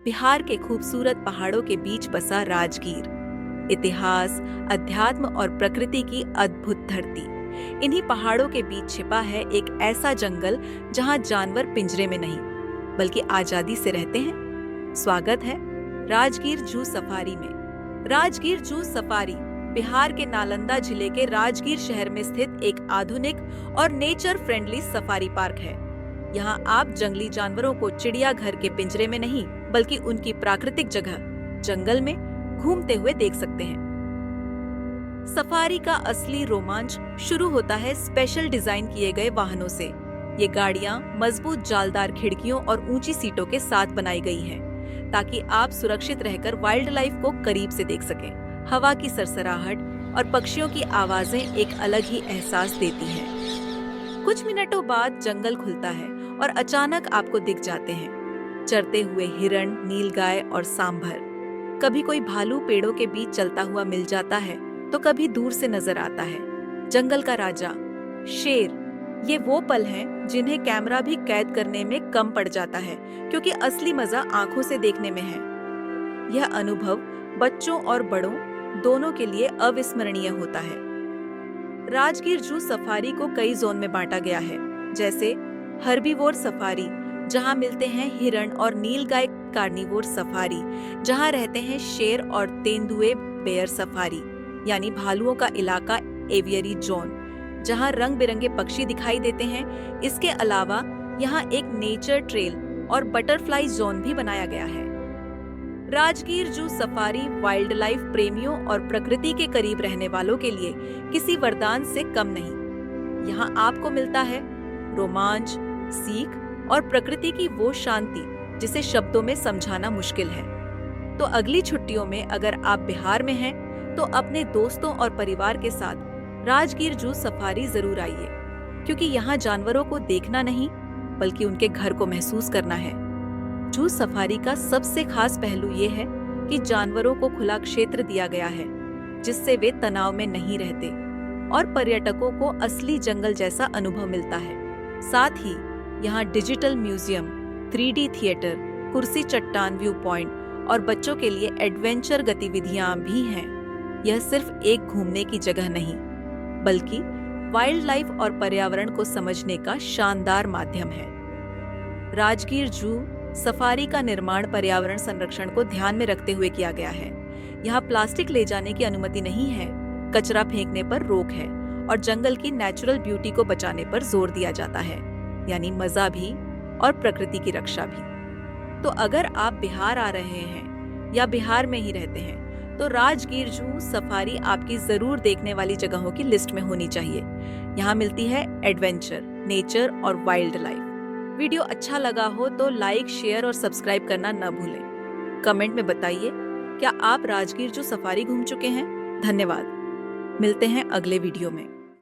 बिहार के खूबसूरत पहाड़ों के बीच बसा राजगीर। इतिहास, अध्यात्म और प्रकृति की अद्भुत धरती। इन्हीं पहाड़ों के बीच छिपा है एक ऐसा जंगल जहां जानवर पिंजरे में नहीं बल्कि आजादी से रहते हैं। स्वागत है राजगीर जू सफारी में। राजगीर जू सफारी बिहार के नालंदा जिले के राजगीर शहर में स्थित एक आधुनिक और नेचर फ्रेंडली सफारी पार्क है। यहाँ आप जंगली जानवरों को चिड़ियाघर के पिंजरे में नहीं बल्कि उनकी प्राकृतिक जगह जंगल में घूमते हुए देख सकते हैं। सफारी का असली रोमांच शुरू होता है स्पेशल डिजाइन किए गए वाहनों से। ये गाड़ियां मजबूत जालदार खिड़कियों और ऊंची सीटों के साथ बनाई गई हैं, ताकि आप सुरक्षित रहकर वाइल्ड लाइफ को करीब से देख सकें। हवा की सरसराहट और पक्षियों की आवाजें एक अलग ही एहसास देती हैं। कुछ मिनटों बाद जंगल खुलता है और अचानक आपको दिख जाते हैं चरते हुए हिरण, नीलगाय और सांभर। कभी कोई भालू पेड़ों के बीच चलता हुआ मिल जाता है तो कभी दूर से नजर आता है जंगल का राजा शेर। ये वो पल हैं जिन्हें कैमरा भी कैद करने में कम पड़ जाता है, क्योंकि असली मजा आंखों से देखने में है। यह अनुभव बच्चों और बड़ों दोनों के लिए अविस्मरणीय होता है। राजगीर जू सफारी को कई जोन में बांटा गया है, जैसे हर्बीवोर सफारी जहां मिलते हैं हिरण और नीलगाय, कार्निवोर सफारी जहां रहते हैं शेर और तेंदुए, बेयर सफारी यानी भालुओं का इलाका, एवियरी जोन जहां रंग बिरंगे पक्षी दिखाई देते हैं। इसके अलावा यहाँ एक नेचर ट्रेल और बटरफ्लाई जोन भी बनाया गया है। Rajgir zoo safari wild life प्रेमियों और प्रकृति के करीब रहने वालों के लिए किसी वरदान से कम नहीं। यहाँ आपको मिलता है रोमांच, सीख और प्रकृति की वो शांति जिसे शब्दों में समझाना मुश्किल है। तो अगली छुट्टियों में अगर आप बिहार में हैं तो अपने दोस्तों और परिवार के साथ राजगीर जू सफारी जरूर आइए, क्योंकि यहाँ जानवरों को देखना नहीं बल्कि उनके घर को महसूस करना है। जू सफारी का सबसे खास पहलू ये है कि जानवरों को खुला क्षेत्र दिया गया है, जिससे वे तनाव में नहीं रहते और पर्यटकों को असली जंगल जैसा अनुभव मिलता है। साथ ही यहाँ डिजिटल म्यूजियम, 3D थिएटर, कुर्सी चट्टान व्यू पॉइंट और बच्चों के लिए एडवेंचर गतिविधियां भी हैं। यह सिर्फ एक घूमने की जगह नहीं बल्कि वाइल्ड लाइफ और पर्यावरण को समझने का शानदार माध्यम है। राजगीर जू सफारी का निर्माण पर्यावरण संरक्षण को ध्यान में रखते हुए किया गया है। यहाँ प्लास्टिक ले जाने की अनुमति नहीं है, कचरा फेंकने पर रोक है और जंगल की नेचुरल ब्यूटी को बचाने पर जोर दिया जाता है, यानी मजा भी और प्रकृति की रक्षा भी। तो अगर आप बिहार आ रहे हैं या बिहार में ही रहते हैं तो राजगीर जू सफारी आपकी जरूर देखने वाली जगहों की लिस्ट में होनी चाहिए। यहाँ मिलती है एडवेंचर, नेचर और वाइल्ड लाइफ। वीडियो अच्छा लगा हो तो लाइक, शेयर और सब्सक्राइब करना न भूलें। कमेंट में बताइए क्या आप राजगीर जू सफारी घूम चुके हैं। धन्यवाद। मिलते हैं अगले वीडियो में।